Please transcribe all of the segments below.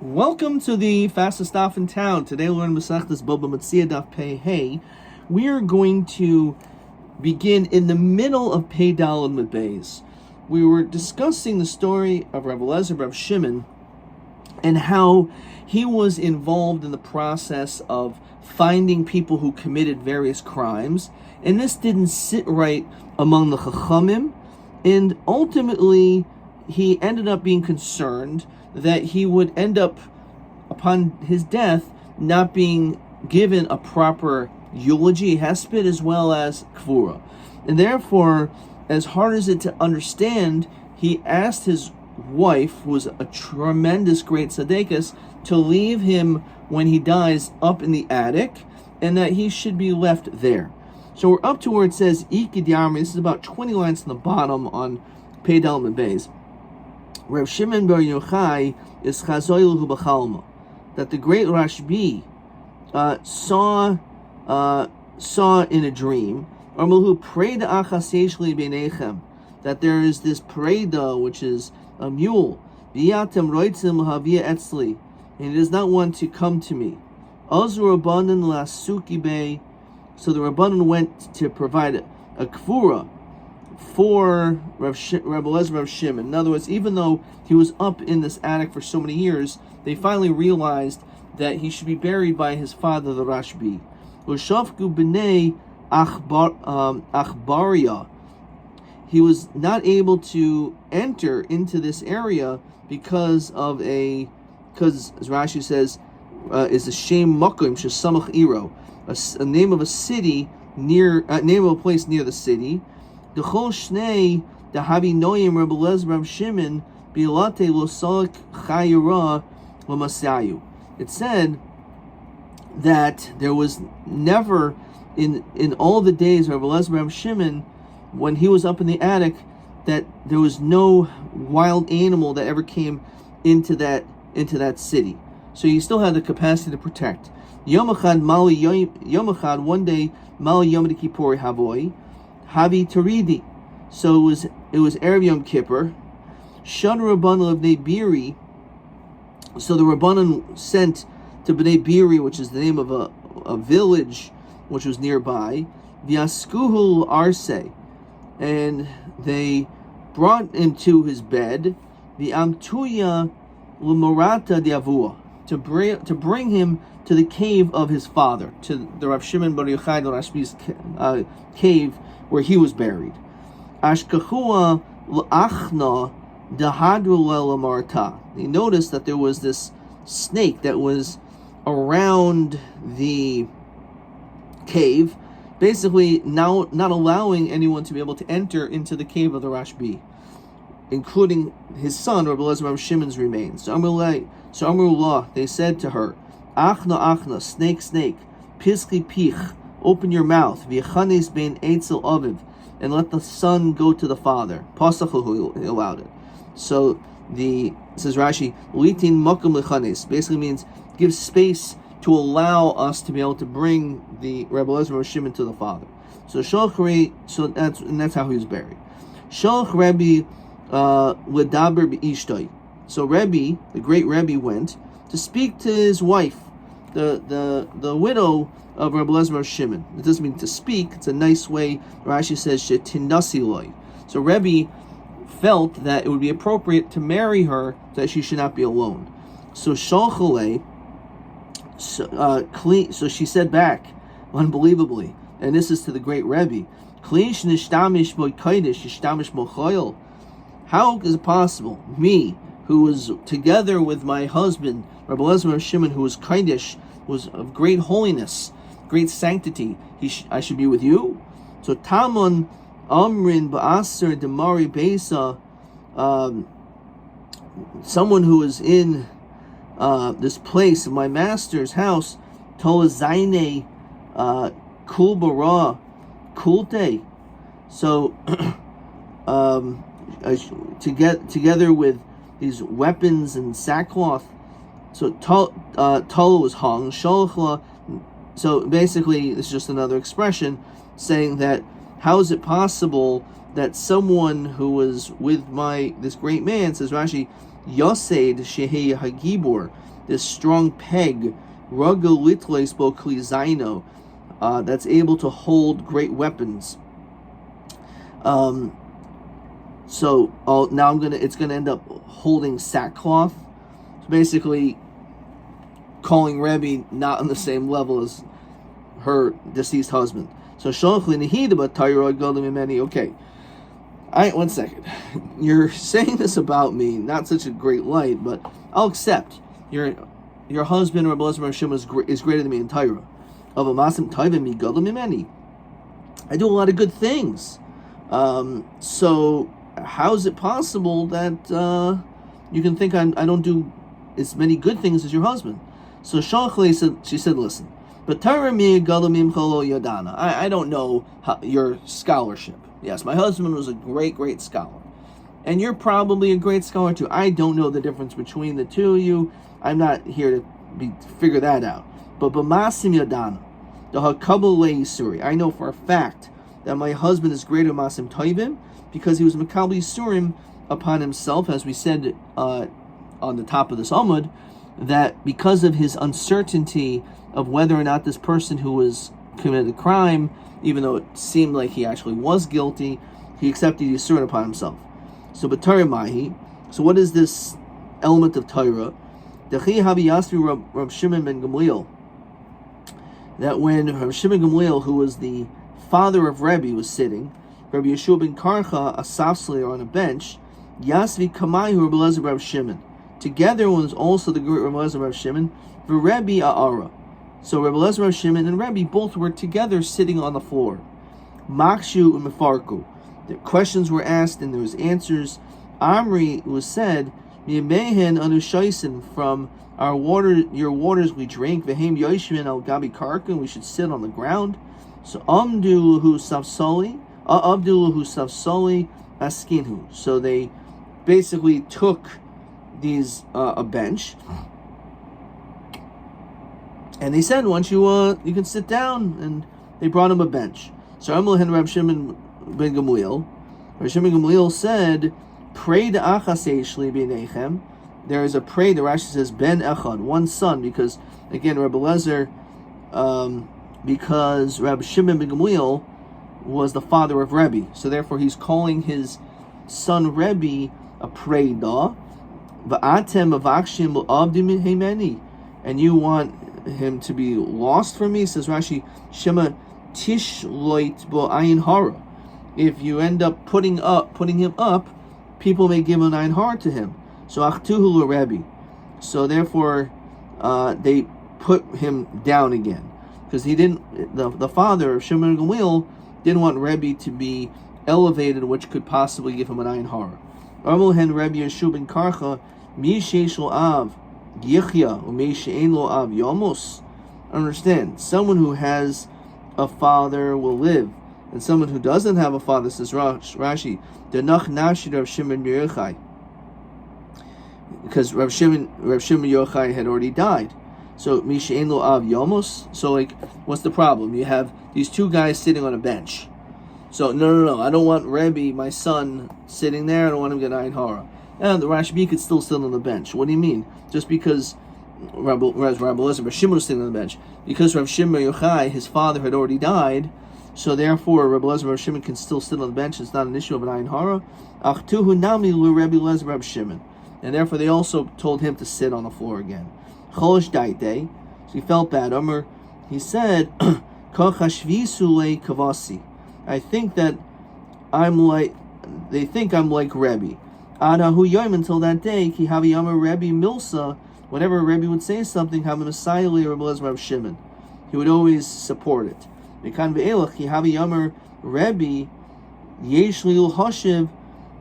Welcome to the fastest stop in town. Today we're in Masechtas Bava Metzia Daf Pei Hey. We are going to begin in the middle of Pei Daled Medbeis. We were discussing the story of Rabbi Eliezer, Rabbi Shimon, and how he was involved in the process of finding people who committed various crimes, and this didn't sit right among the Chachamim, and ultimately he ended up being concerned that he would end up, upon his death, not being given a proper eulogy, hesped, as well as kvura. And therefore, as hard as it to understand, he asked his wife, who was a tremendous great tzaddikus, to leave him when he dies up in the attic, and that he should be left there. So we're up to where it says, Ikid Yarmi. This is about 20 lines from the bottom on Pei Daled Medbeis. Rav Shimon bar Yochai is chazoiluhu b'chalma, that the great Rabbi saw in a dream, Armalu preda achas yesh li beinechem, that there is this preda, which is a mule, v'yatem roitzim l'havia etzli, and he does not want to come to me. Ozu Rabbanan lasuki bei, so the Rabbanan went to provide a kvura for Rabbi Eliezer, Rabbi Shimon. In other words, even though he was up in this attic for so many years, they finally realized that he should be buried by his father, the Rashbi. Ushafku b'nei achbaria. He was not able to enter into this area because, as Rashi says, is a shame makom shesamach iro, a name of a city near, name of a place near the city. The chol shnei the habi noyim Rabbi Eliezer Rabbi Shimon bi'ilate lo salak chayira l'masayu. It said that there was never in all the days of Rabbi Eliezer Rabbi Shimon, when he was up in the attic, that there was no wild animal that ever came into that city. So he still had the capacity to protect. Yom echad, one day, Mali Yom Kippur Havoi, Havi Taridi. So it was Erev Yom Kippur. Shan Rabbanan of Bnei Biri. So the Rabbanan sent to Bnei Biri, which is the name of a village which was nearby, Vyaskuhul Arse, and they brought him to his bed, the Amtuya L'Morata Diavua, to bring him to the cave of his father, to the Rav Shimon bar Yochai the Rashbi's cave where he was buried. Ashkachua L'Achna Dahadru L'Marta. They noticed that there was this snake that was around the cave, basically now not allowing anyone to be able to enter into the cave of the Rashbi, including his son Rabbi Eliezer Rabbi Shimon's remains. So Amrullah, they said to her, Achna, snake, piskli pich, open your mouth, v'yechanes bein eitzel aviv, and let the son go to the father. Pasachu, he allowed it. So says Rashi, litin makom lechanes, basically means give space to allow us to be able to bring the Rabbi Eliezer Rabbi Shimon to the father. So that's how he was buried. Shalch Rabbi ledaber b'ishtoi. So Rabbi, the great Rabbi, went to speak to his wife, the widow of Rabbi Eliezer Rabbi Shimon. It doesn't mean to speak; it's a nice way. Rashi says shetinasi loy. So Rabbi felt that it would be appropriate to marry her, so that she should not be alone. So shalchalei. So she said back, unbelievably, and this is to the great Rebbe, how is it possible, me, who was together with my husband, Rabbi Eliezer Rabbi Shimon, who was kindish, was of great holiness, great sanctity, I should be with you? So Tamon Amrin Ba'aser Demari Besa, someone who was in this place of my master's house, Tolazaine Kulbara Kulte. So together with these weapons and sackcloth. So Tola was hung. Sholchla. So basically, it's just another expression saying that how is it possible that someone who was with this great man, says Rashi, Yosed Shehe Hagibor, this strong peg, Rugel Litles Bo Klizaino, that's able to hold great weapons. So now it's gonna end up holding sackcloth. So basically, calling Rebbe not on the same level as her deceased husband. So okay. One second. You're saying this about me, not such a great light, but I'll accept. Your husband, Rabbi Elazar Shimon, is greater than me in Torah. I do a lot of good things. So how is it possible that you can think I don't do as many good things as your husband? So she said, listen, but I don't know your scholarship. Yes, my husband was a great scholar. And you're probably a great scholar too. I don't know the difference between the two of you. I'm not here to figure that out. But b'masim yadana, the hakabel le'isuri, I know for a fact that my husband is greater masim toivim because he was makabel yisurim upon himself, as we said on the top of this Amud, that because of his uncertainty of whether or not this person who was committed a crime, even though it seemed like he actually was guilty, he accepted yisurim upon himself. So b'Torah mahi. So what is this element of Torah? Dechi habi yasri Rab Shimon ben Gamliel. That when Rab Shimon ben Gamliel, who was the father of Rebbe, was sitting, Rabbi Yeshua ben Karcha, a safsler on a bench, Yasvi Kamayu Rabbi Elazar Rab Shimon. Together was also the great Rabbi Elazar Rab Shimon, V'Rebbe A'ara. So Rabbi Elazar Rab Shimon and Rebbe both were together sitting on the floor. Makshu u'Mefarku. The questions were asked and there was answers. Amri was said, Mi'mehen Anushaisin, from your waters we drink, Vehem Yoshmin al Gabi Karkan, we should sit on the ground. So Abdullahu Safsali Askinhu. So they basically took these a bench, and they said, once you can sit down, and they brought him a bench. So Amalahen Rab Shimon ben Gamliel. Rab Shimon ben Gamliel said, pray to Achasei b'nechem. There is a pray, the Rashi says, ben echad, one son, because again, Rabbi Elazar, because Rabbi Shimon ben Gamliel was the father of Rebbe, so therefore he's calling his son Rebbe a preda. V'atem avakshim l'abdim heimeni, and you want him to be lost from me, says Rashi, Shema tishloit bo ayin hara. If you end up putting him up, people may give an ayin hara to him. So achtuhu Rebbe. So therefore, they put him down again, because he didn't. The father of Shimon ben Gamliel didn't want Rebbe to be elevated, which could possibly give him an ayin hara. Armulhen Rebbe Yeshua ben Karcha, mi sheish lo av yichya u'mi she'ein lo av yomos. Understand, someone who has a father will live, and someone who doesn't have a father, says Rashi, denach nashid Rav Shimon Yochai, because Rav Shimon Yochai had already died. So mi she'ein lo av yomos. So what's the problem? You have these two guys sitting on a bench. So no, I don't want Rebbe, my son, sitting there. I don't want him to get ayin hara. And the Rashbi could still sit on the bench. What do you mean? Just because Rabbi Elazar Rav Shimon was sitting on the bench, because Rav Shimon Yochai, his father, had already died, so therefore Rabbi Elazar Rav Shimon can still sit on the bench. It's not an issue of an ayin hara. Achtuhu nami lu Rabbi Elazar Rav Shimon, and therefore they also told him to sit on the floor again. Cholish daite, so he felt bad. He said, Kochashvisu le kavasi. I think that they think I'm like Rebbe. Adahu Yom, until that day, Ki Havi Yama Rebbe Milsa, whenever Rebbe would say something, Havi Messiah Le Rabbi Elazar Rav Shimon, he would always support it. Mekan Ve'elach, Ki Havi Yama Rebbe Yesh Li'ul Hashiv,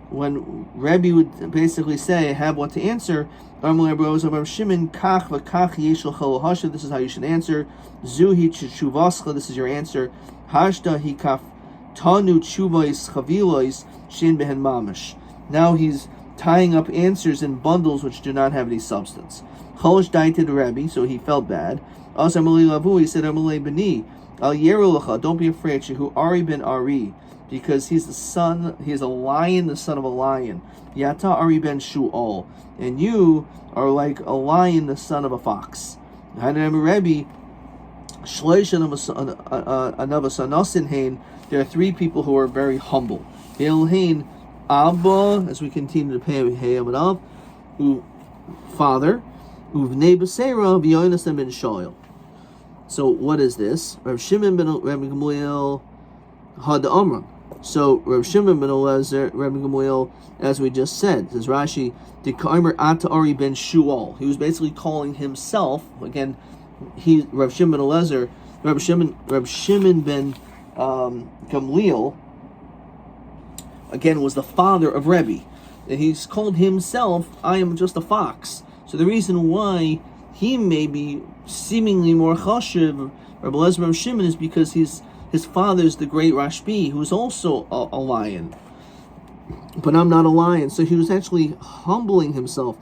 when Rebbe would basically say, I have what to answer, Amar Rabbi Elazar Rav Shimon, Kach v'kach Yesh L'chol Hashiv, this is how you should answer. Zuhi Tshuvascha, this is your answer. Hashda Hi Kaf Tanu Tshuvais Chavilois Shin Behen Mamish. Now he's tying up answers in bundles which do not have any substance. Cholish daited Rebbe, so he felt bad. Also Amalei Lavu, he said, Amalei Beni, Al Yerulacha, don't be afraid, Shehu Ari ben Ari, because he's a lion, the son of a lion. Yata Ari ben Shu'al, and you are like a lion, the son of a fox. There are three people who are very humble. Abba, as we continue to pay him enough, father, Uvnei Basera, V'yonasan ben Shoyal. So what is this? Rav Shimon ben Rabbi Gamliel had the Amram. So Rav Shimon ben Elazar, Rabbi Gamliel, as we just said, says Rashi, the Kaimer Ata Ari ben Shual. He was basically calling himself again. Rav Shimon ben Elazar, Rav Shimon ben Gamliel, again was the father of Rebbe, and he's called himself, I am just a fox. So the reason why he may be seemingly more chashiv, Rabbi Elazar Rav Shimon, is because his father is the great Rashbi, who is also a lion. But I'm not a lion, so he was actually humbling himself.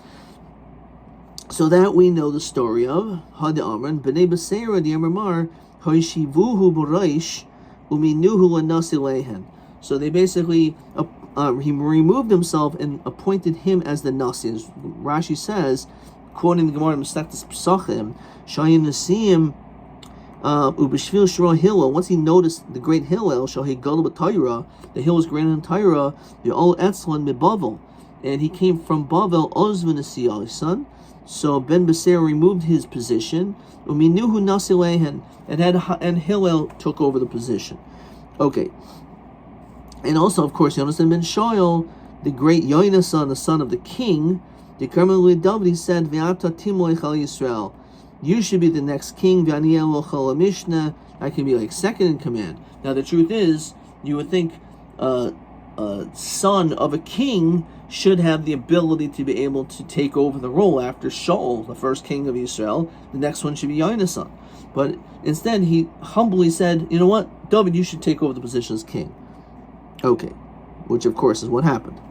So that we know the story of Had Amran B'nei Basera the Amramar Hoishivuhu B'Reish Uminuhu Lanasi Lehen. So they basically he removed himself and appointed him as the Nasi. As Rashi says, quoting the Gemara Mesechtes Pesachim, Shayin Nasim Ubishvil Shra Hillel. Once he noticed the great Hillel, Shahi Gadol B'Tayra, the hill was greater than Tyra, the Ol Etzlan Mibavel, and he came from Bavel Ozvan Asiyah, son. So Ben Beser removed his position. Uminuhu Nasi Lehen, and Hillel took over the position. Okay. And also, of course, Yonasan ben Shoyal, the great Yonasan, the son of the king, the Karmel David, said, V'ata Timoy Chal Yisrael. You should be the next king. I can be like second in command. Now the truth is, you would think a son of a king should have the ability to be able to take over the role after Shaul, the first king of Israel. The next one should be Yonasan. But instead, he humbly said, you know what, David, you should take over the position as king. Okay, which of course is what happened.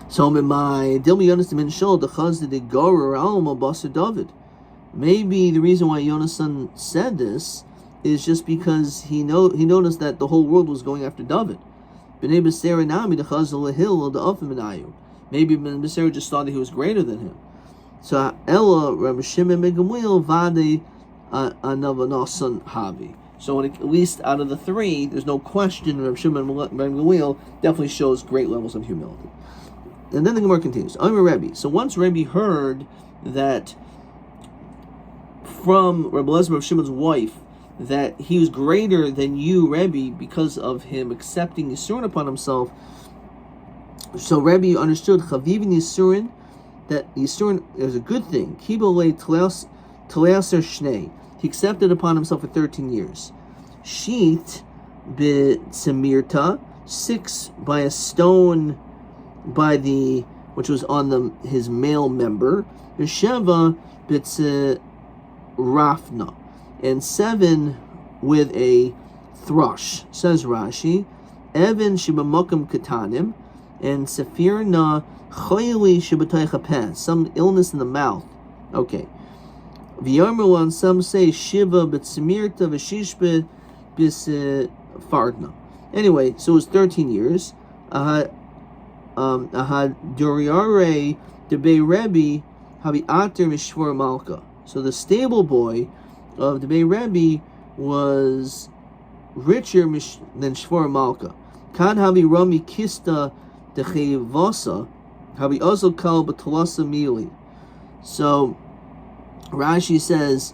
So maybe the reason why Yonasan said this is just because he noticed that the whole world was going after David. Maybe Ben Beser just thought that he was greater than him. So Ella Rabbi Shimon ben Gamliel Vade Anavanasan Havi. So at least out of the three, there's no question Rabbi Shimon ben Gamliel definitely shows great levels of humility. And then the Gemara continues. I'm a Rebbe. So once Rebbe heard that from Rabbi Elazar Rav Shimon's wife that he was greater than you, Rebbe, because of him accepting Yisurin upon himself, so Rebbe understood Chavivin Yisurin, that Yisurin is a good thing. Kibole Teleaser Shnei. He accepted upon himself for 13 years. Sheet B'Tzemirta, 6 by a stone which was on his male member. Sheva B'Tzerafna, and 7 with a thrush. Says Rashi, Evan Shibamakam Katanim, and Sefirna Choyli Shibataycha, some illness in the mouth. Okay. V'yarmel, some say Shiva B'Tzemirta V'Shishbe B'Sfardna. Anyway, so it was 13 years. Duriare Debei Rebbe Habi Ater Mishvor Malka. So the stable boy of Debei Rebbe was richer than Shvor Malka. Kad Habi Rami Kista Dechevasa Habi Ozo Kal B'Talasa Mili. So Rashi says,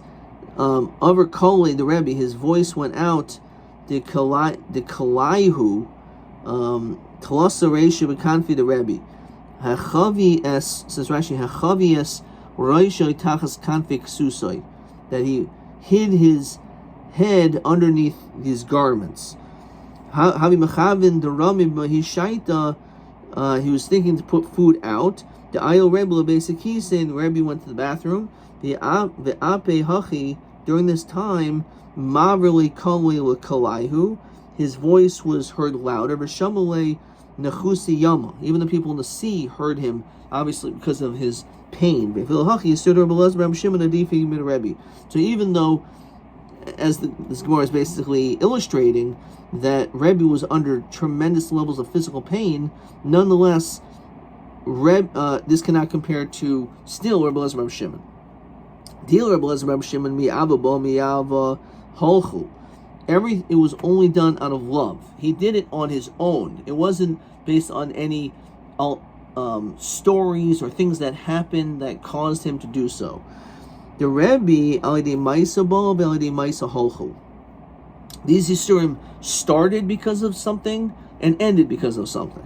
over Kole the Rebbe, his voice went out. The Kalaihu. Talasa Reisha B'Kanfi the Rebbe. Hachavi es, says Rashi, Hachavi es Roisha Tachas Kanfi Ksusoi, that he hid his head underneath his garments. Havi Machavin the Rami Mahishaita, he was thinking to put food out. The Ayel Rebbe basically saying the Rebbe went to the bathroom. The Ape Hachi, during this time, Mavrili Kali Kalaihu, his voice was heard louder. V'shamale Nechusi Yama, even the people in the sea heard him, obviously because of his pain. So even though as this Gemara is basically illustrating, that Rebbe was under tremendous levels of physical pain. Nonetheless, this cannot compare to still Rebbe Elazar Rebbe Shimon. Deal Rebbe Elazar Rebbe Shimon mi'ava bo mi'ava holchu. It was only done out of love. He did it on his own. It wasn't based on any stories or things that happened that caused him to do so. The Rebbe alidei ma'isa bo alidei ma'isa holchu. These Yisurim started because of something and ended because of something.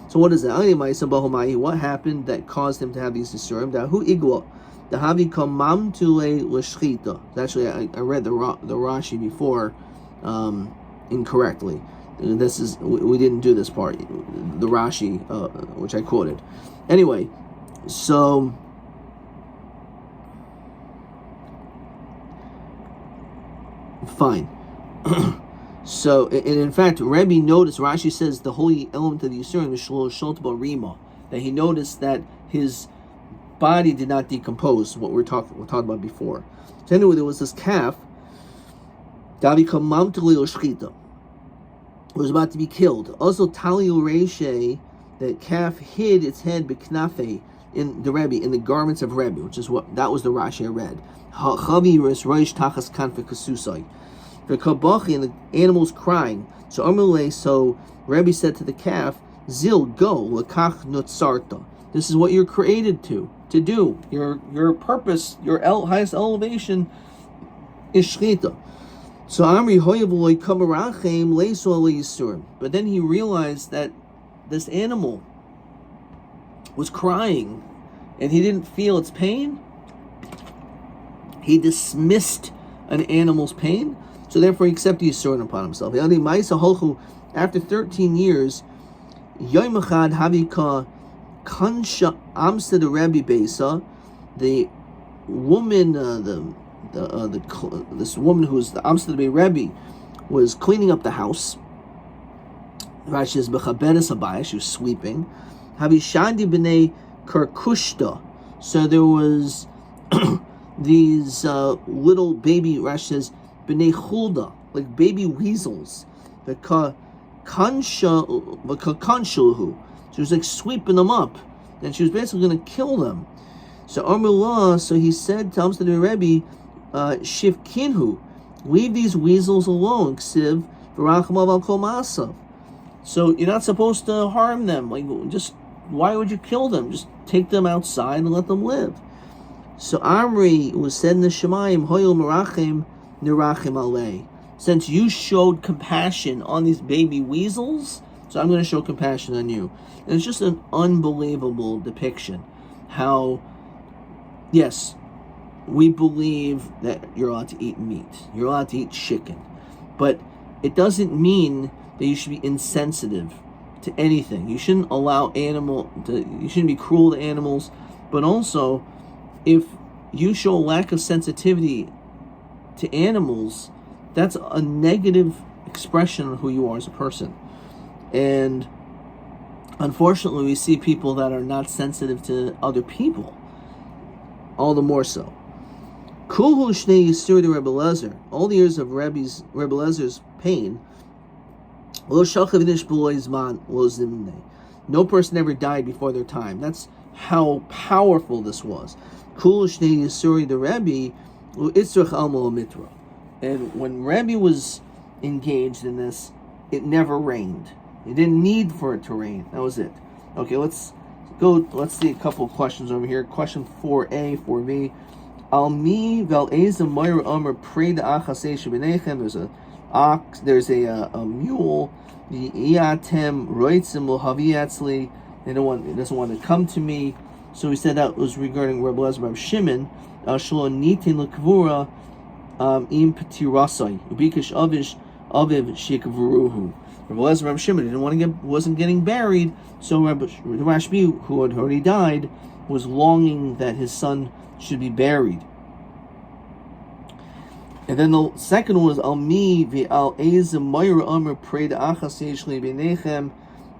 So what is that? What happened that caused him to have these Yisurim? Dahu igla. Dahavi kamam tule l'shchita. Actually, I read the Rashi before incorrectly. This is, we didn't do this part, the Rashi, which I quoted. Anyway, so fine. So, and in fact, Rabbi noticed, Rashi says the holy element of the Yisurim is shlosh rima, that he noticed that his body did not decompose, what we're talking about before. So anyway, there was this calf, Davi kamam tuli l'shchita, was about to be killed. Also, Tali Ureshe, that calf hid its head b'knafe in the Rebbe, in the garments of Rebbe, which is that was the Rashi I read. Chavi res roish tachas kanfe kasusai. The kabachi, and the animals crying. So Rebbe said to the calf, Zil, go, lekach nutzarta. This is what you're created to do. Your purpose, your highest elevation is shchita. So Amri hoyavuloi kamarachem leiso yisurim. But then he realized that this animal was crying and he didn't feel its pain. He dismissed an animal's pain, so therefore he accepted Yisurim upon himself. After 13 years, Yomi Echad Havika Kansha Amsta the Rabbi Besa, the woman, this woman who's the Amsta the Rabbi, was cleaning up the house. Rashi says Bechaberes Habaya, she was sweeping. Havishandi b'nei Karkushta. So there was these little baby, Rashi says b'nei Chulda, like baby weasels. The kanshalahu. She was like sweeping them up, and she was basically going to kill them. So Amrullah, so he said to Amsterdam Rebbe, Shivkinhu, leave these weasels alone. Ksiv v'rachamav al kol ma'asav. So you're not supposed to harm them. Like, just why would you kill them? Just take them outside and let them live. So Amri was said in the Shemayim, Hoyel Merachim Nirachim Alei. Since you showed compassion on these baby weasels, so I'm going to show compassion on you. And it's just an unbelievable depiction. How, yes, we believe that you're allowed to eat meat. You're allowed to eat chicken. But it doesn't mean that you should be insensitive to anything. You shouldn't you shouldn't be cruel to animals. But also, if you show a lack of sensitivity to animals, that's a negative expression of who you are as a person. And unfortunately, we see people that are not sensitive to other people, all the more so. Kulhu shnei yisur to Rebbe Elazar, all the years of Rebbe Elazar's pain, no person ever died before their time. That's how powerful this was. Kulhu shnei yisur the Rebbe, itzrach almo mitra. And when Rabbi was engaged in this, it never rained. It didn't need for it to rain. That was it. Okay, let's see a couple of questions over here. Question 4A, 4B. Almi vel ezem moira omer pray the achaseish b'nechem. There's a ox. There's a mule. The iatem roitzim lohaviatzli. It doesn't want to come to me. So he said that was regarding Rabbi Elazar Rebbe Shimon. Shlo nitin lekvura. Im Petirasai, Ubikash Avish Aviv Shikavruhu. Rabbi Elazar Rebbe Shimon wasn't getting buried, so Rabbi, who had already died, was longing that his son should be buried. And then the second one was Almi v'al ezem mayra amr prayed achas yeshli b'nechem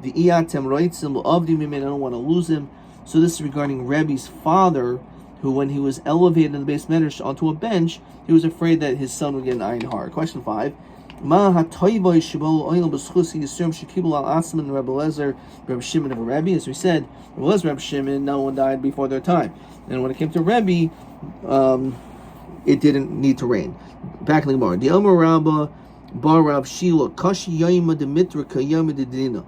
v'iyatem roitzim avdi mimin. I don't want to lose him. So this is regarding Rebbe's father, who, when he was elevated in the base medrash onto a bench, he was afraid that his son would get an iron heart. Question 5. Ma ha'toivoy shebo oil b'schusi yisurim shekibul al asman and Rabbi Lezer, Rabbi Shimon of a Rabbi. As we said, Rabbi Lezer, Rabbi Shimon, no one died before their time. And when it came to Rabbi, it didn't need to rain. Back in the Gemara. The Omer Rabba Bar Rab Shila Kashi Yayma Demitra Kayama Dedina.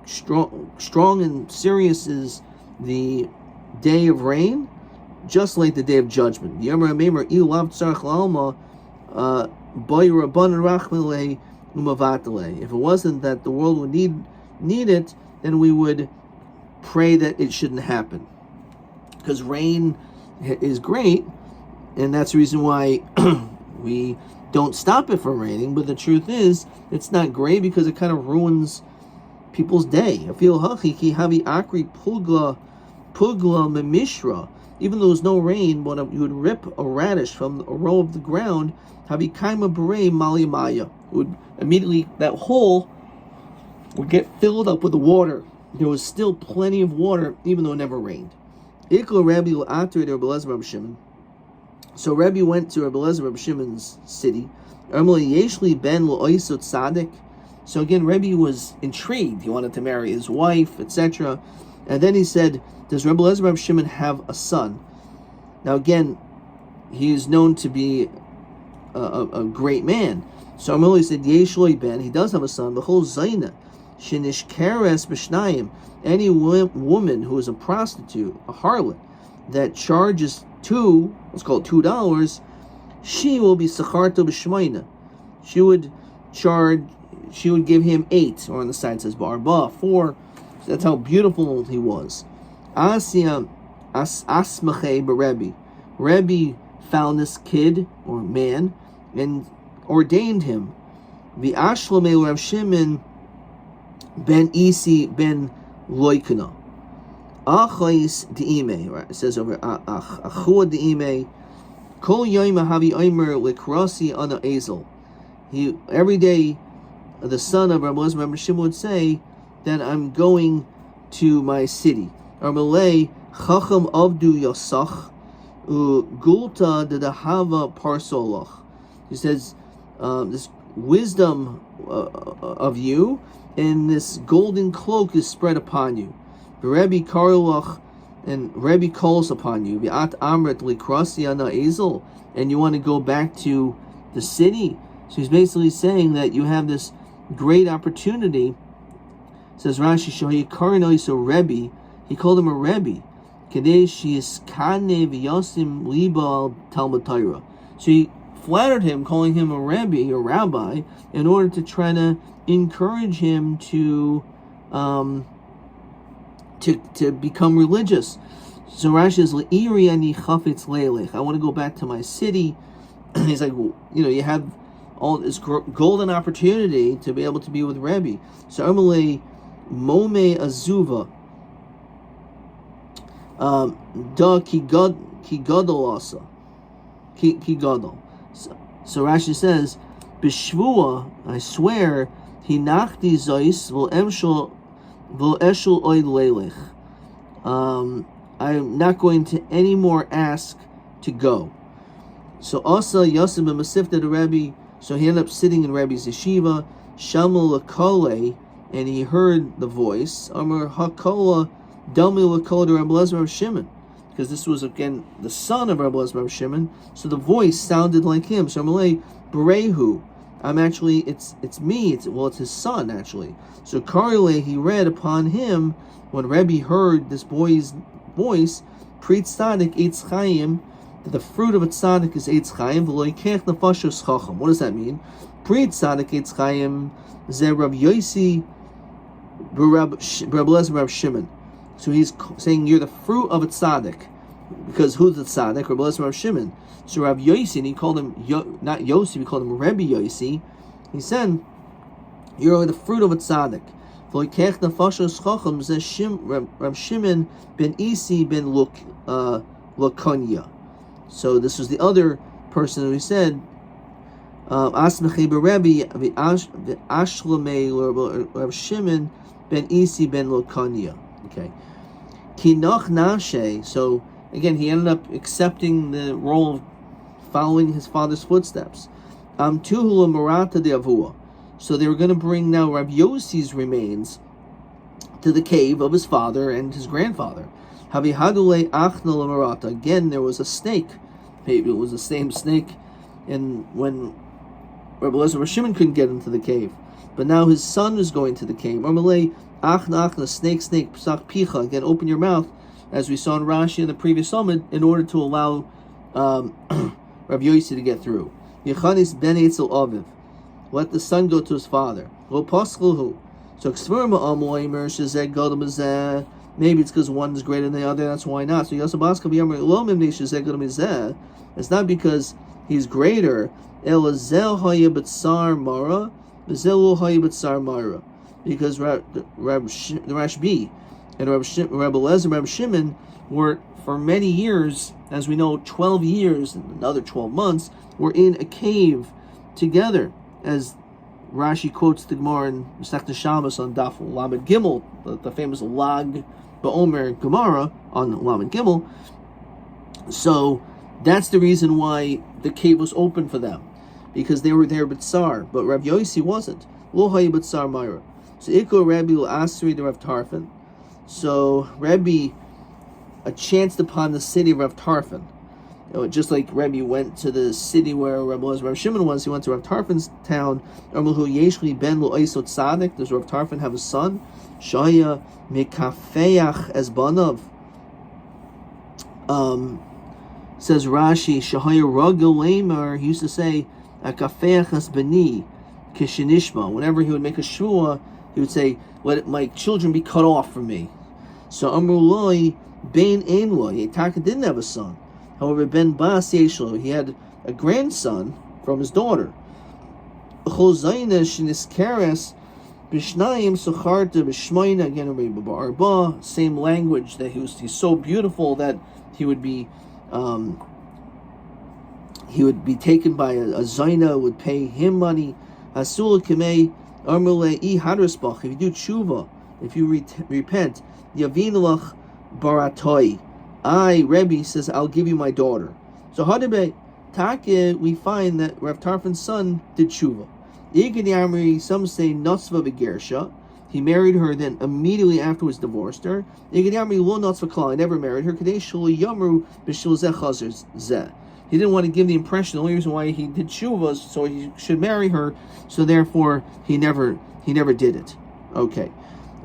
Strong and serious is the day of rain, just like the day of judgment. The Omer Amemer Ilav Tzarach Lalma Boy Rabban Rachmele Umavatale. If it wasn't that the world would need it, then we would pray that it shouldn't happen. Because rain is great, and that's the reason why we don't stop it from raining. But the truth is, it's not great because it kind of ruins people's day. I feel hachiki havi akri pugla memishra. Even though there's no rain, but you would rip a radish from a row of the ground, havi kaima bere malimaya. Would immediately, that hole would get filled up with the water. There was still plenty of water, even though it never rained. Ikla Rabbi L'Ater de Rabbi Lezer Rabbi Shimon. So Rabbi went to Rabbi Lezer Rabbi Shimon's city. Yeshli ben L'Oisot Tzaddik. So again, Rabbi was intrigued. He wanted to marry his wife, etc. And then he said, does Rabbi Lezer Rabbi Shimon have a son? Now again, he is known to be a great man. So Amalei said, Yeshli ben, he does have a son. The whole Zaina. Shinish Keres B'Shnayim. Any woman who is a prostitute, a harlot, that charges let's call it $2, she will be Sacharto B'Shmoina. She would give him 8, or on the side it says Barba, 4. So that's how beautiful he was. Asya Asmache B'Rebbe. Rebbe found this kid, or man, and ordained him. The Ashlame Rav Shimon ben Isi ben Loikana. Achais deime, right? It says over Achua deime. Kol yoyma havi oimer likrasi ana ezel. He every day, the son of Rabbi Lezer Rabbi Shimon would say that I'm going to my city. Armalei chacham avdu yasach gulta dedahava parsolach. He says this wisdom of you, and this golden cloak is spread upon you. Rabbi Karlach, and Rabbi calls upon you. V'at amret likrasi ana ezel, and you want to go back to the city. So he's basically saying that you have this great opportunity. Says Rashi, Shohi Karinoi, so Rabbi, he called him a Rabbi. Kadesh yiskane v'yasim liba Talmud Torah. So he flattered him, calling him a Rabbi, a rabbi, in order to try to encourage him to become religious. So Rashi says, Le'iri ani chafetz leilech. I want to go back to my city. He's like, well, you have all this golden opportunity to be able to be with Rabbi. So Amalei Mome Azuva Da Kigadol Asa Kigadol. So Rashi says, B'shvua, I swear, Hinachti Zois V'l Eshel Oid Leilech. I'm not going to anymore ask to go. So Asa Yasim Masifta the Rabbi. So he ended up sitting in Rabbi's yeshiva, Shamul Lakole, and he heard the voice, Amar Hakola Dami Lakole to Rabbi Lezer Rabbi Shimon, because this was again the son of Rabbi Lezer Rabbi Shimon, so the voice sounded like him. So Amalei Berehu, I'm actually it's me. It's his son actually. So Karile, he read upon him when Rabbi heard this boy's voice, Prit Tzadik Eitz Chaim, that the fruit of a tzaddik is Eitz Chaim, v'loikech nefashos chacham. What does that mean? Prit Tzadik Eitz Chaim ze Rabbi Yosi Rabbi Lezer Rabbi Shimon. So he's saying you're the fruit of a tzaddik, because who's the tzaddik? Rabbi Lezer Rabbi Shimon. So Rabbi Yosi, and he called him not Yosi, he called him Rabbi Yosi. He said you're the fruit of a tzaddik. V'loikech nefashos chacham ze Rabbi Shimon ben Isi ben Lakonya. So this was the other person who he said, Asmechei Rabbi Ashlamei Rav Shimon ben Isi ben Lokanya. Okay. Kinach Nashe. So Again, he ended up accepting the role of following his father's footsteps. Tuhula Marata de Avua. So they were going to bring now Rabbi Yossi's remains to the cave of his father and his grandfather. Havihadule Achnala Marata. Again, there was a snake. Maybe it was the same snake, and when Rabbi Elazar Shimon couldn't get into the cave, but now his son was going to the cave. Amalei Achna Achna, snake, Psach Picha. Again, open your mouth, as we saw in Rashi in the previous summit, in order to allow Rabbi Yossi to get through. Yechanis Ben Eitzel Aviv. Let the son go to his father. Lo Paschalhu. So maybe it's because one is greater than the other, that's why not. So it's not because he's greater. Because Rabbi Rashbi and Rabbi Elazar, Rabbi Shimon were, for many years, as we know, 12 years and another 12 months, were in a cave together, as Rashi quotes the Gemara in Masechta Shabbos on Daf Lamed Gimel, the famous Lag Ba'omer Gemara on Lamed Gimel. So that's the reason why the cave was open for them, because they were there b'tzar, but Rabbi Yossi wasn't. Lo hayi b'tzar Myra. So Iko Rabbi Asri the Rav Tarfon. So Rabbi chanced upon the city of Rav Tarfon. Just like Rabbi went to the city where Rabbi Shimon was, he went to Rav Tarfon's town. Does Rav Tarfon have a son? Shaya mikafeach as banav. Says Rashi, Shahaya Ragil Lamer, he used to say, Akafeach as bani, Kishinishma. Whenever he would make a shua, he would say, let my children be cut off from me. So Amruloi, Bain Ainloi, Taka didn't have a son. However, Ben Bas Yeshlo, he had a grandson from his daughter. Chozayna Shiniskeres, Bishnayim Socharta Bishmaina, again, Arba, same language, that he's so beautiful that he would be taken by a Zaina, would pay him money. Hasul Kamei Armule I Hadrasbach, if you do tshuva, if you repent, Yavinulach Baratoi. Rebbe says, I'll give you my daughter. So Hadebe Take, we find that Rav Tarfon's son did tshuva. Igad some say Notzva Begersha. He married her, then immediately afterwards divorced her. Igad Yamri lo Notzva Klal, he never married her. Kadei Shul Yamru B'Shul Zeh Chazer Zeh. He didn't want to give the impression, the only reason why he did tshuva is so he should marry her, so therefore he never did it. Okay.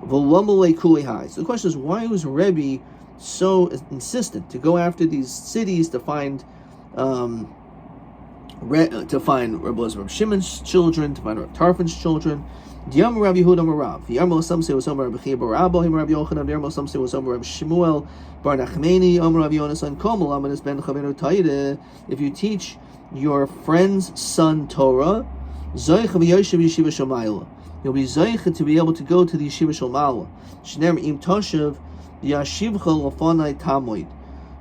So the question is, why was Rebbe so insistent to go after these cities to find Rabbi Elazar Shimon's children, to find Rabbi Tarfon's children? Diam Rabbi Yehuda Marav. Yarmo, some say was Omer Rabbi Chia bar Abba, him Rabbi Yochanan. Yarmo, some say was Omer Rabbi Shmuel bar Nachmeni, Omer Rabbi Yonasan Komel Amanis ben Chavenu Taide. If you teach your friend's son Torah, Zoich v'Yoshev Yeshiva Shomayla, you'll be zoich to be able to go to the Yeshiva Shomayla. Shneim im Toshev Yashivcha Lafanai Tamoid.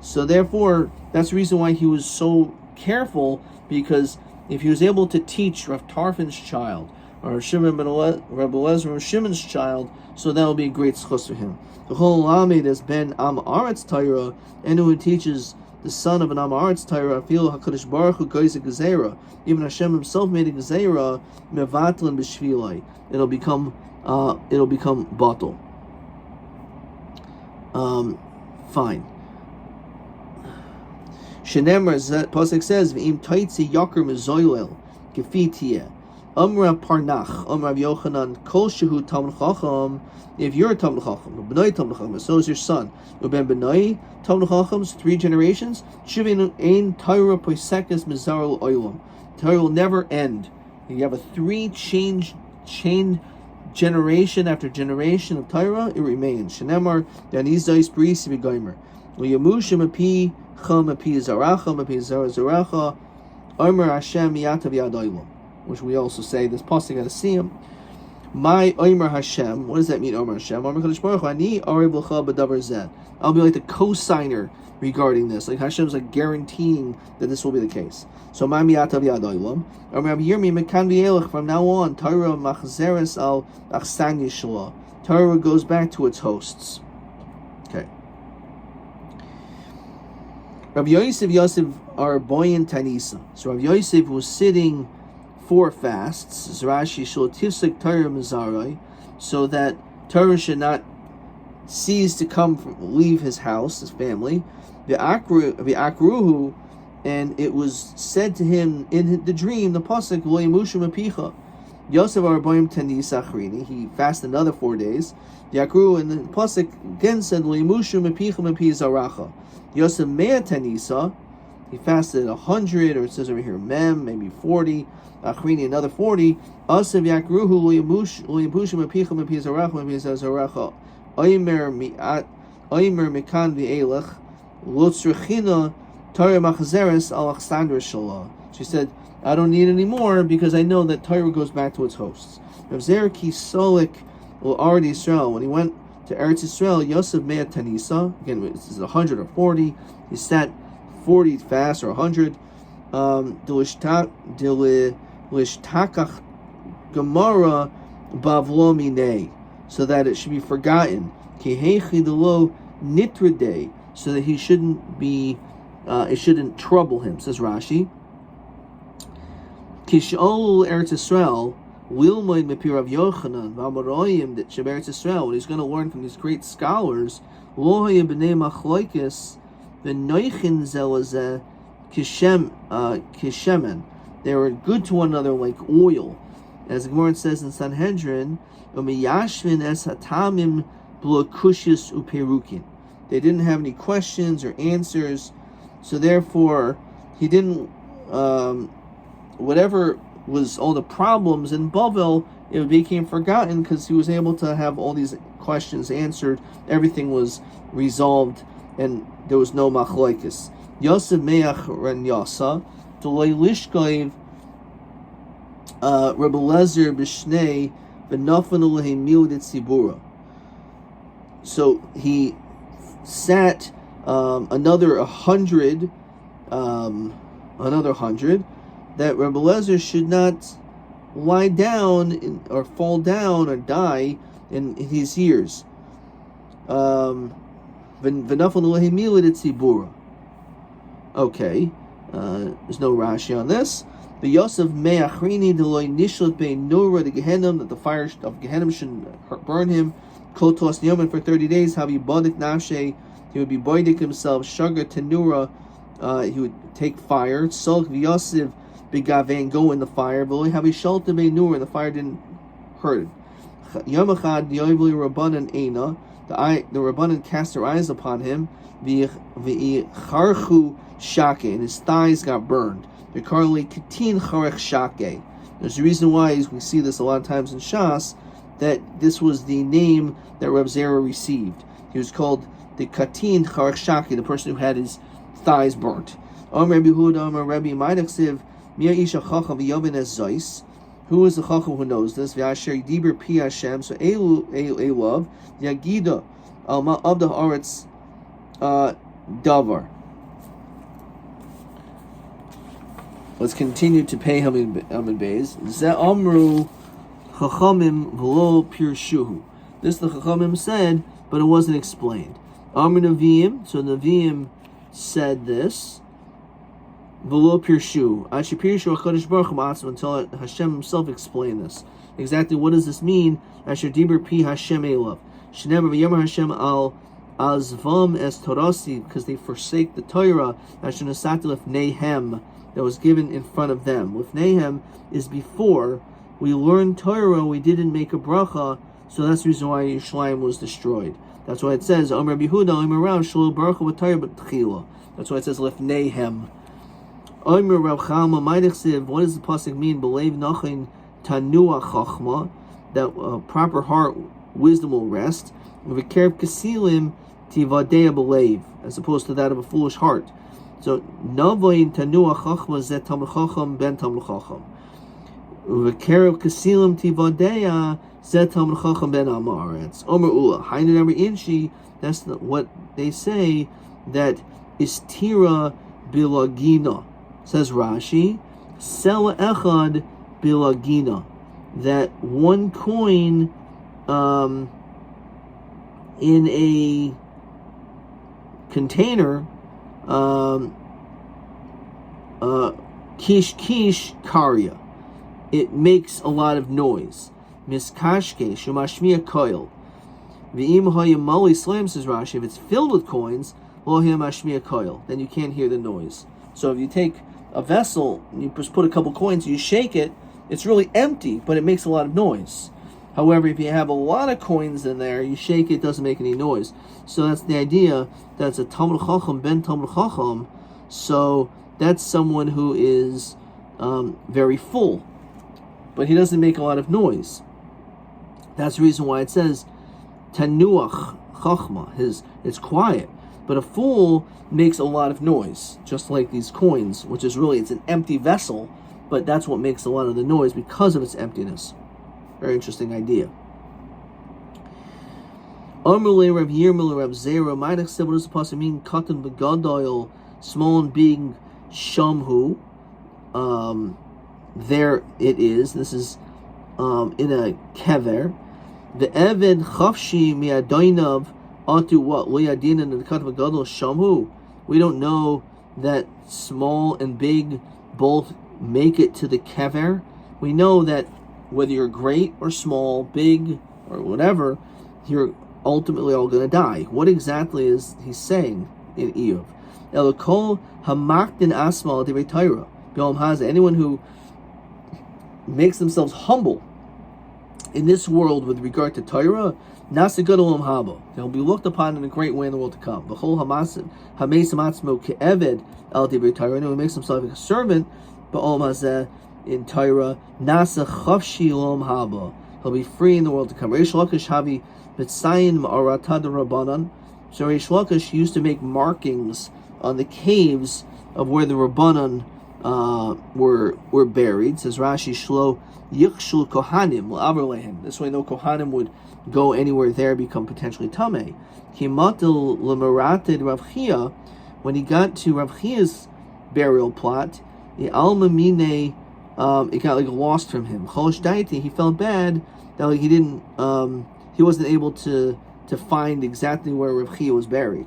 So therefore, that's the reason why he was so careful, because if he was able to teach Rav Tarfon's child, or Shimon ben Rabbi Elazar Shimon's child, so that will be a great schus for him. The whole Lamed is Ben Am Aretz Torah, anyone who teaches the son of an Am Aretz Torah, feel HaKadosh Baruch Hu goes a gezerah. Even Hashem himself made a gezerah, mevatlin b'shvilai. It'll become batel. Fine. Shenemar, Pasuk says, V'im taitzi yakar mezoylel, gefitiyeh. Amra Parnach, Amra Yochanan, Kol Shehu Talmud Chacham. If you're a Talmud Chacham, Benoi Talmud Chacham, so is your son. Uben Benoi Talmud Chachams, 3 generations. Shivin Ein Torah Poisekes Mizarul Oilam. Torah will never end. You have a 3 chain generation after generation of Torah, it remains. Shenemar Danizais Brisi V'Gomer. Uyamushim Api Cham Api Zaracha Api Zaracha. Amra Hashem Yatav Yad Oilam. Which we also say, this pasuk got to see him. My Omer Hashem, what does that mean, Omer Hashem? Omer Kadosh Baruch Hu, Ani Arei B'Lecha B'Davar Zeh. I'll be like the co-signer regarding this. Like Hashem's like guaranteeing that this will be the case. So my Miyatav Yad Olam. Omer Rabbi Yirmi Mekan V'Elech, from now on, Torah Machzeres Al Achsan Yishla. Torah goes back to its hosts. Okay. Rabbi Yosef Arboyan Tanisa. So Rabbi Yosef was sitting 4 fasts, Rashi Shul Tifsik Torah Mizarai, so that Torah should not cease to leave his house, his family. The Akruhu, and it was said to him in the dream, the pasuk Lo Yamushu Mapicha. Yosef Arboim Tanisa Achrini. He fasted another 4 days. The Akruhu, and the pasuk again said Lo Yamushu Mapicha Mapi Zaracha. Yosef Mea Tanisa. He fasted 100, or it says over here Mem, maybe 40. Achrini another 40. Asav Yakruhu Lo Yamushu Mapicha Mapi Zaracha Mapi Zaracha. Oimer Mikan V'Elech Lotzrechina Torah Machazeres Alexander Shalah. She said, I don't need any more because I know that Torah goes back to its hosts. Rav Zer Ki Solik Ard Yisrael. When he went to Eretz Yisrael, Yosef Mea Tanisa. Again, this is 100 or 40. He sat 40 fast or 100. Dilishtakach Gemara Bavlomine, so that it should be forgotten. Kihechi Delo Nitrade, so that he shouldn't be, it shouldn't trouble him. Says Rashi. Kishol Eretz Yisrael Lilmoid Mepirav Yochanan V'Amoroyim that Eretz Yisrael. What he's going to learn from these great scholars. Lohayim b'nei machloikis v'noichin zelazeh kishemen. They were good to one another like oil, as the Gemara says in Sanhedrin. Umiyashvin es hatamim blokushis uperukin. They didn't have any questions or answers, so therefore he didn't. Whatever was all the problems in Bavel, it became forgotten because he was able to have all these questions answered. Everything was resolved, and there was no machloikis. Yosef meach ren yasa delay lishkoiv Rabbi Lezer b'shnei v'nafanu lehemil d'tzibura. So he sat another 100, that Rabbi Lezer should not lie down or fall down or die in his years. Okay, there's no Rashi on this. The Yosef me'achrini deloy nishlat bein nura the Gehenim, that the fire of Gehenim shouldn't burn him. Kotos Yomi for 30 days. Havi bodik nafshe, he would be boidik himself. Shagar tenura, he would take fire. Sulk v'Yosef begavein, go in the fire. But only havi shalta bein nura, the fire didn't hurt him. Yom echad yoivli rabbanan eina, the rabbanan cast their eyes upon him. V'icharchu shake, and his thighs got burned. There's a reason why we see this a lot of times in Shas, that this was the name that Reb Zera received. He was called the Katin Charech Shaki, the person who had his thighs burnt. Who is the Chacham who knows this? So Elu Yagida Alma Abda Aretz Davar. Let's continue to pay Hamid Beis. Ze Amru Chachamim V'lo Pirshuhu. This the Chachamim said, but it wasn't explained. Amru Nevi'im, so Nevi'im said this. V'lo Pirshuhu. Ashi Pirshu HaKadosh Baruch Hu Ma'atzim, until Hashem himself explained this. Exactly what does this mean? Asher Dibur Pi Hashem Elav. Shnever V'yamar Hashem al Azvam es Torasi, because they forsake the Torah. Asher Nasati Lefneihem, that was given in front of them. With Nehem is before we learned Torah, we didn't make a bracha, so that's the reason why Yerushalayim was destroyed. That's why it says Amar Bihuda Amar Rav Shlo Bracha B'Torah B'Tchila. That's why it says Lef Nehem. Amar Rav Chalma Ma'idechsiv. What does the pasuk mean? B'leiv Nachin Tanua Chachma, that proper heart wisdom will rest. V'Kerv Kasilim Tivadei B'leiv, as opposed to that of a foolish heart. So Navoin Tanua Chachma Zet Talmud Chacham Ben Talmud Chacham. V'Kerev Kasilim Tivadeya Zet Talmud Chacham Ben Amaretz. Omer Ula Hainu Never Inshi. That's what they say, that Istira Bilagina. Says Rashi, Sela Echad Bilagina, that one coin in a container Kish karya. It makes a lot of noise. Miskashke shumashmiya koil. V'im hayamali slam, says Rashi. If it's filled with coins, lo hayamashmiya koil, then you can't hear the noise. So if you take a vessel, you just put a couple coins, you shake it, it's really empty, but it makes a lot of noise. However, if you have a lot of coins in there, you shake it, doesn't make any noise. So that's the idea. That's a Talmud Chacham ben Talmud Chacham. So that's someone who is very full, but he doesn't make a lot of noise. That's the reason why it says Tanuach Chachma. It's quiet. But a fool makes a lot of noise, just like these coins, which is really, it's an empty vessel, but that's what makes a lot of the noise because of its emptiness. Very interesting idea. Amrle Rav Yirmel Rav Zera, Ma'adach said, what does the pasuk mean? Katan b'gadoil, small and big, shamhu. There it is. This is in a kever. The Eved Chavshi mi'adoinav atu what? Li'adina and the Katan b'gadol shamhu. We don't know that small and big both make it to the kever. We know that whether you're great or small, big or whatever, you're ultimately all going to die. What exactly is he saying in Eov? Elokol hamakdin asmal divrei Torah. B'olam hazeh. Anyone who makes themselves humble in this world with regard to Torah, nasa gadol olam haba. They'll be looked upon in a great way in the world to come. B'chol hameis amatzmo ke'eved al divrei Torah. Anyone who makes himself like a servant, b'olam hazeh, in Torah, nasa chavshi olam haba. He'll be free in the world to come. Reish Lakish havi b'tzayin ma'aratad rabbanan. So Reish Lakish used to make markings on the caves of where the rabbanan were buried. Says Rashi, Shlo yichshul kohanim l'aver lehem. This way, no kohanim would go anywhere there, become potentially tamei. Kimatil l'marated Rav Chia, when he got to Rav Chia's burial plot, the alma mine. It got like lost from him. Cholish daiti, he felt bad that like he wasn't able to find exactly where Rav Chia was buried.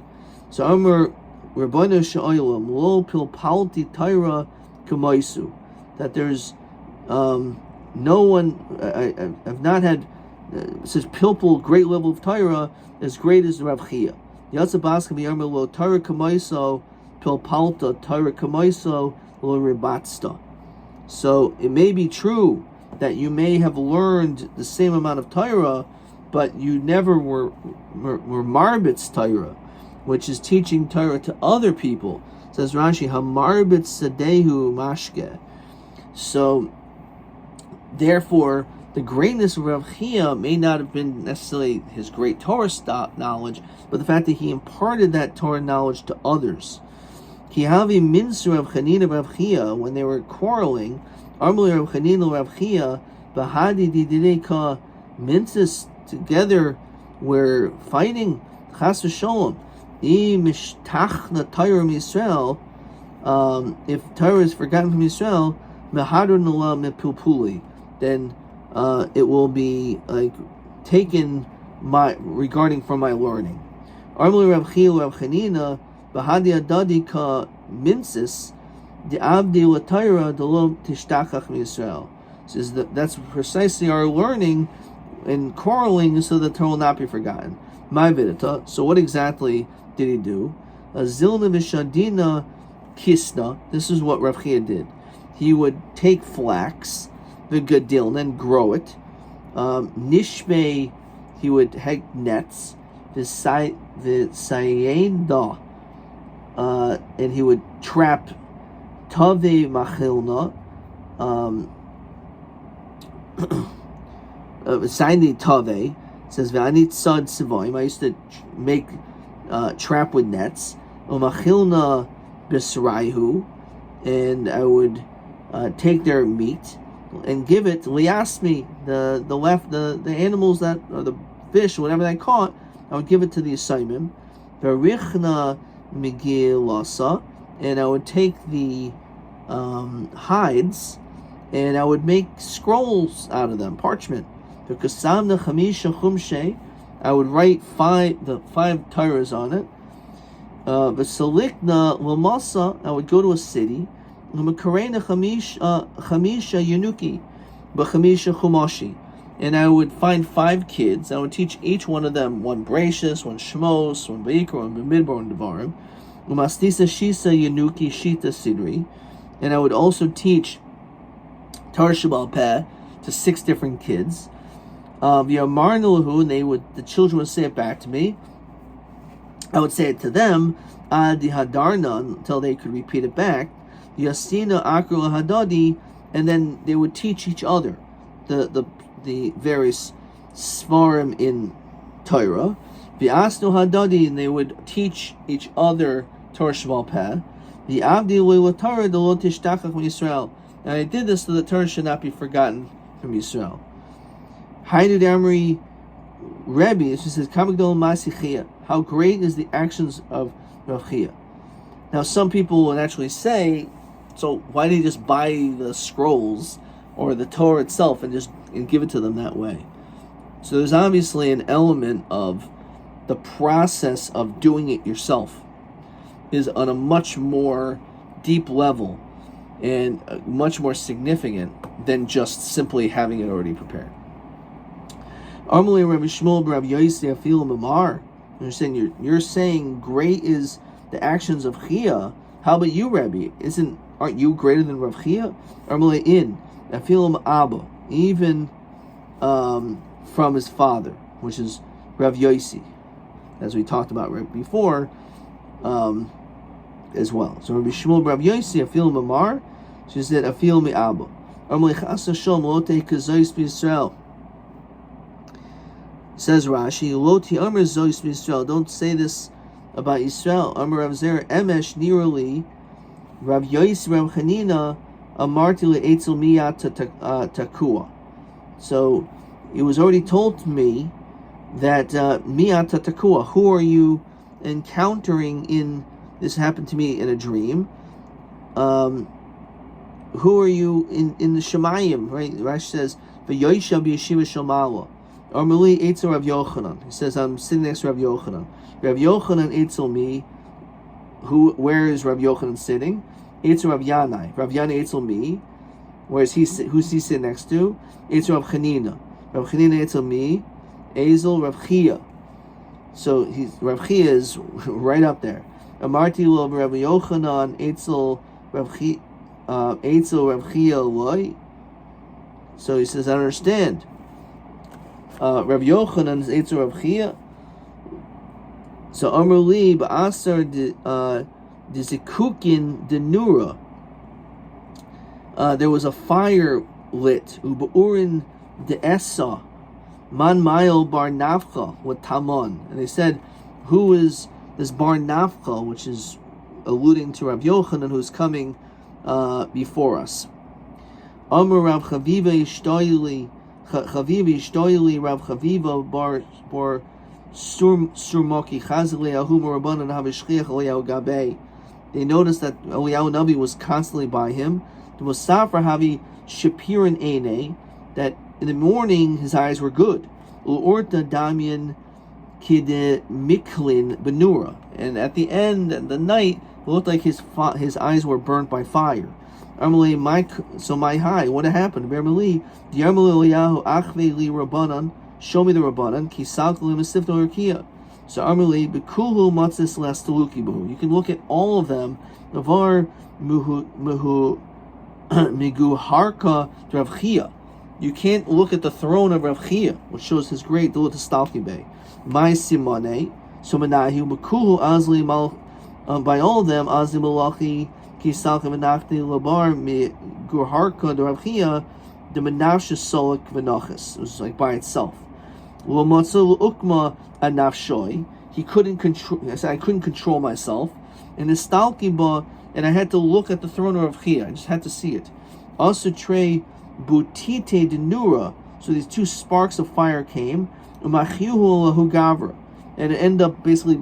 So Amar Rabbeinu Sha'olam lo pilpalti Torah k'maisu, that there's no one. I've not had says pilpul great level of Torah as great as Rav Chia. Yatsa baska b'yamar lo Torah k'maiso pilpalta Torah k'maiso lo ribatsta. So it may be true that you may have learned the same amount of Torah, but you never were marbitz Torah, which is teaching Torah to other people. It says Rashi, hamarbitz sadehu mashke. So therefore, the greatness of Rav Chia may not have been necessarily his great Torah knowledge, but the fact that he imparted that Torah knowledge to others. Kihavi minsu Rav Chanina Rav Chia, when they were quarreling, Armali Rav Chanina Rav Chia, Bahadi dideka minsus together were fighting. Chas v'sholom, mishtachna Torah Yisrael. If Torah is forgotten from Yisrael, mehadr nula mepulpuli, then it will be like taken regarding from my learning. Armali Rav Chia Rav Chanina. Bahadi adadika minsis the abdi l'Torah delom tishtachach miYisrael. Says that's precisely our learning and quarreling so that Torah will not be forgotten. My vidita. So what exactly did he do? Zilna v'shadina kisna. This is what Rav Chia did. He would take flax, the gadil, and then grow it. Nishmei, he would hang nets. The sayenda. And he would trap Tave Machilna, Saini Tave, says Vanit Sad Sivoim. I used to make trap with nets, Machilna Bisraihu, and I would take their meat and give it to Liasmi, the animals that, or the fish, whatever they caught, I would give it to the Asimim. Verichna Migilasa, and I would take the hides and I would make scrolls out of them, parchment. Because Samna Chamisha Chumshe, I would write five Torahs on it. V'salikna l'masa, I would go to a city. L'makarena chamisha yanuki, b'chamisha chumashi. And I would find 5 kids. I would teach each one of them one Bereshis, one Shmos, one Vayikra, one Bamidbar, one Devarim. Umastisa shisa yanuki shita sidri. And I would also teach Torah Sheba'al Peh to 6 different kids. V'yamarnu, and the children would say it back to me. I would say it to them, Adi Hadarna, until they could repeat it back. Yasina Akru Hadadi, and then they would teach each other the various svarim in Torah. V'asnu Hadadi, and they would teach each other Torah Sheba'al Peh. V'avdi Torah lo tishtachach from Yisrael. And I did this so the Torah should not be forgotten from Yisrael. Haidu Damri Rabbi, she says, Kamigdol Masichia. How great is the actions of Rav Chia. Now, some people will naturally say, so why did he just buy the scrolls or the Torah itself and give it to them that way? So there's obviously an element of the process of doing it yourself is on a much more deep level and much more significant than just simply having it already prepared. Amalei Rabbi Shmuel Rabbi Yossi Afilu Mamar. You're saying great is the actions of Chia. How about you, Rabbi? Aren't you greater than Rav Chia? Amalei in Afilu Abba, even from his father, which is Rav Yossi, as we talked about right before, as well. So Rabbi Shmuel Rabbi Yossi Afilu Mamar. She said Afilu Mi Abba. Amalei Chas Hashem Lote Kazois B'Yisrael. Says Rashi, Loti Amr Zois Yisrael. Don't say this about Yisrael. Amr Rav Zer Emesh Nirali Rav Yois Rav Chanina Amarti LeEtzel Miyat Takua. So it was already told to me that Miyat Takua. Who are you encountering in? This happened to me in a dream. Who are you in the Shemayim? Right? Rashi says V'Yoisha B'Yeshiva Shalmala. Armali Eitzel Rav Yochanan. He says, I'm sitting next to Rav Yochanan. Rav Yochanan Eitzel me. Where is Rav Yochanan sitting? Eitzel Rav Yanai. Rav Yanai Eitzel me. Who's he sitting next to? Eitzel Rav Chanina. Rav Chanina Eitzel me. Eizel Rav Chia. So Rav Chia is right up there. Amarti lo Rav Yochanan Eitzel Rav Chia. Eitzel Rav Chia loy. So he says, I understand. Rav Yochanan is Eitzel Rav Chia. So Amr Li Ba'asar de Zikukin de Nura. There was a fire lit. Uba'urin de Esa. Man Mael Bar Nafcha with Tamon. And they said, who is this Bar Nafcha, which is alluding to Rav Yochanan, who's coming before us. Amr Rav Chaviva Ishtoili Rav Chaviva Bar Surmoki Chazali Ahuma Rabbanan Havishchiach Eliyahu Gabe. They noticed that Eliyahu Navi was constantly by him. There was Safra Havi Shapiran Eine, that in the morning his eyes were good. Ulorta Damian Kide Miklin Benura, and at the end, at the night, it looked like his eyes were burnt by fire. Amalei, my high, what happened? Vermeli, the Eliyahu Achve Li Rabbanan, show me the Rabbanan, Kisak Li Masifto Urkia. So Amalei, Bekulu Matzis Lastaluki Buhu. You can look at all of them. Navar Migu Harka Rav Chia. You can't look at the throne of Rav Chia, which shows his great Dulat Stalki Bey. My Simone, Sumanahi, Bekulu Azli Mal, by all of them, Azli Malachi. Labar mi Gurharka de Rav Chia the Menafshe Solak Venachis. It was like by itself. Ukma Anafshoi. He couldn't control. I couldn't control myself. And the Stalkiba, and I had to look at the throne of Rav Chia. I just had to see it. Also Trey Butite de Nura. So these two sparks of fire came. Umachihu lahu Gavra, and it ended up basically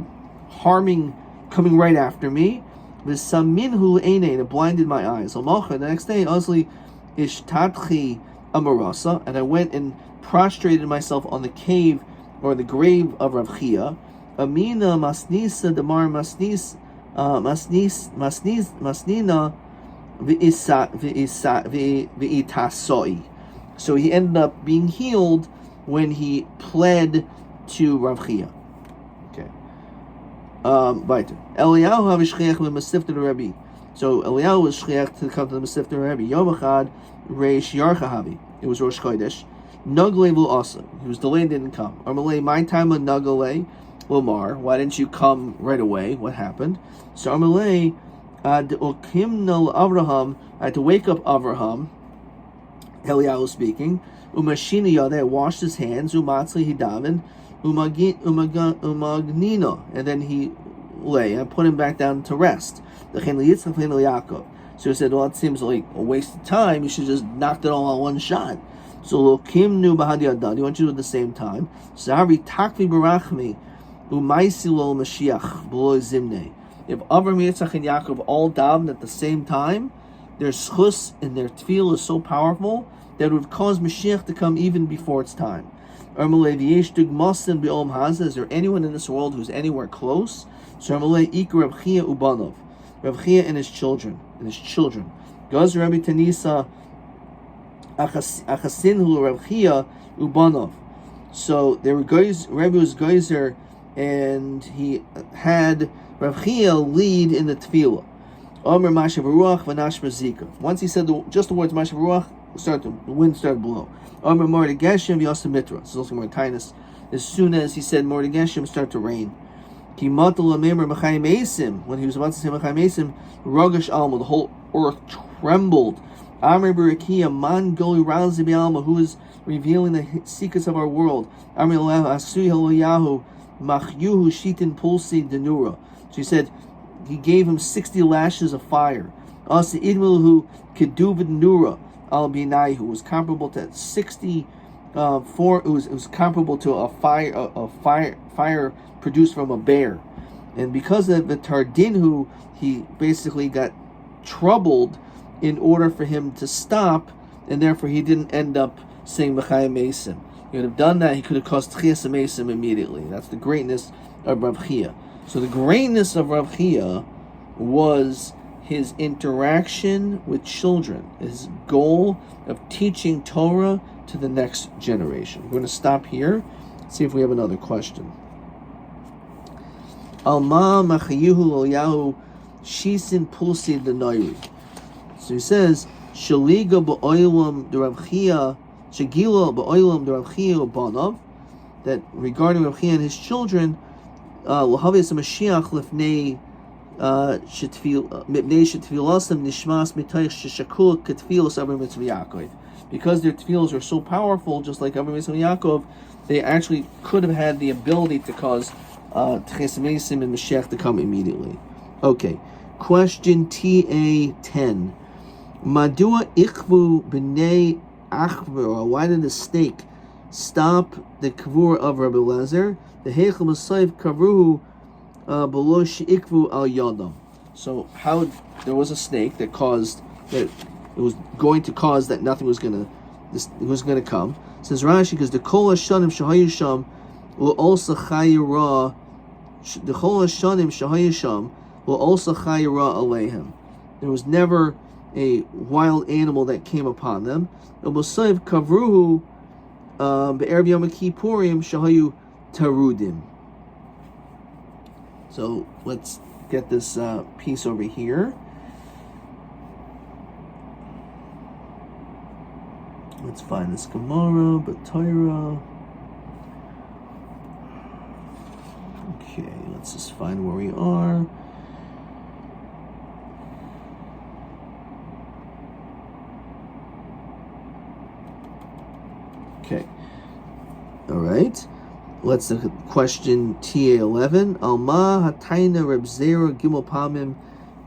coming right after me. V'saminhu einei, it blinded my eyes. The next day, Azli ishtatchi amarasa, and I went and prostrated myself on the cave or the grave of Rav Chia. Amina masnisa damar masnina v'itasoi. So he ended up being healed when he pled to Rav Chia. Okay. Weiter. Eliyahu havishchiach l'masifta Rabbi. So Eliyahu was shchiach to come to the masifta Rabbi. Yom echad reish yarcha havi. It was Rosh Chodesh. Nagle v'lo asa. He was delayed, didn't come. Amalei, my time on Nagle Lamar. Why didn't you come right away? What happened? So Amalei, Okimnal Avraham. I had to wake up Avraham. Eliyahu speaking. Umashina yadeh, washed his hands. Umatzli hidaven. Umagnina, and then he lay. I put him back down to rest. So he said, well, it seems like a waste of time. You should just knocked it all on one shot. So Lokim knew Bahadi Adad. You want you to do it at the same time. Sahari takvi barachmi umaisilo Mashiach below Zimne. If Avram, Yitzchak, and Yaakov all davened at the same time, their schus and their tefillah is so powerful that it would cause Mashiach to come even before its time. Is there anyone in this world who's anywhere close? So Rav Chia Ubanov, Rav Chia and his children, Gaz Rabbi Tanisa Achasinhu Rav Chia Ubanov. So there were guys. Rabbi was geyser, and he had Rav Chia lead in the tefillah. Omer Mashav Ruach Vanash Mazika. Once he said just the words Mashav Ruach, the wind started to blow. Omer Mordei Geshem V'Yasa Mitra. This is also more kindness. As soon as he said Mordei Geshem, started to rain. Ki Matal Amemer Machayim Esim. When he was about to say Machayim Esim, Rogash Alma, the whole earth trembled. Amr Barakia Man Goli Razi Alma, who is revealing the secrets of our world. Amr Asui Halayahu Machyuhu Shitin Pulsi Denura. She said he gave him 60 lashes of fire. Asa Idmilahu Keduvid Nura Al Binai, who was comparable to 60 it was comparable to a fire produced from a bear. And because of the Tardinhu, he basically got troubled in order for him to stop, and therefore he didn't end up saying Mechayim Mesim. He would have done that, he could have caused Tchias Mesim immediately. That's the greatness of Rav Chia. So the greatness of Rav Chia was his interaction with children, his goal of teaching Torah to the next generation. We're going to stop here, see if we have another question. Alma Machayuhu Loyahu Shisin Pulsi Denoiri. So he says, Shaliga Ba'oilam de Rav Chia, Shagila Ba'oilam de Rav Chia Banav, that regarding Rav Chia and his children, L'havis Mashiach Lefnei because their tefillos are so powerful, just like Avraham Yitzchak Yaakov, they actually could have had the ability to cause Tchias Mesim and Mashiach to come immediately. Okay, question TA10. Madua ichvu b'nei achvura? Why did the snake stop the kavur of Rabbi Lezer? The heichel b'sayv kavruhu below sheikvu al yadam. So how there was a snake that caused that it was going to cause that nothing was going to come. It says Rashi, because the kol hashanim shahayisham will also chayira. The kol hashanim shahayisham will also chayira aleihem. There was never a wild animal that came upon them. B'sayv kavruhu be'erev Yom Kippurim shahayu tarudim. So let's get this piece over here. Let's find this Gemara, B'Torah. Okay, let's just find where we are. Okay. All right. Let's look at question TA11. Alma Hatayna Reb Zera Gimel Pamim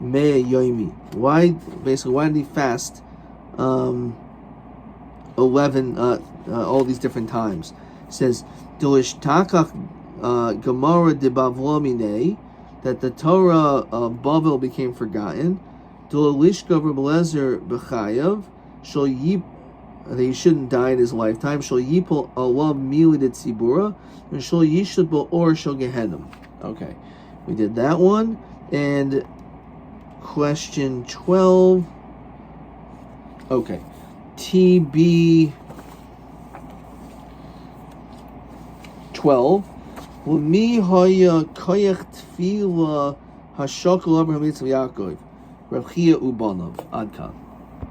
Mea Yomi. Why did he fast 11 all these different times? It says Dilish Takach Gemara de Bavlomine, that the Torah of Bavel became forgotten. Dilishka Reb Lezer B'chayav Shal that he shouldn't die in his lifetime. Shal yipol alav milid tzibura, and shal yishud bo or shal gehenim. Okay, we did that one. And question 12. Okay, TB 12. Umi haya koyach tefila hashakol Abraham Yitzchak Yaakov, Rav Chia Ubanav. Adkan.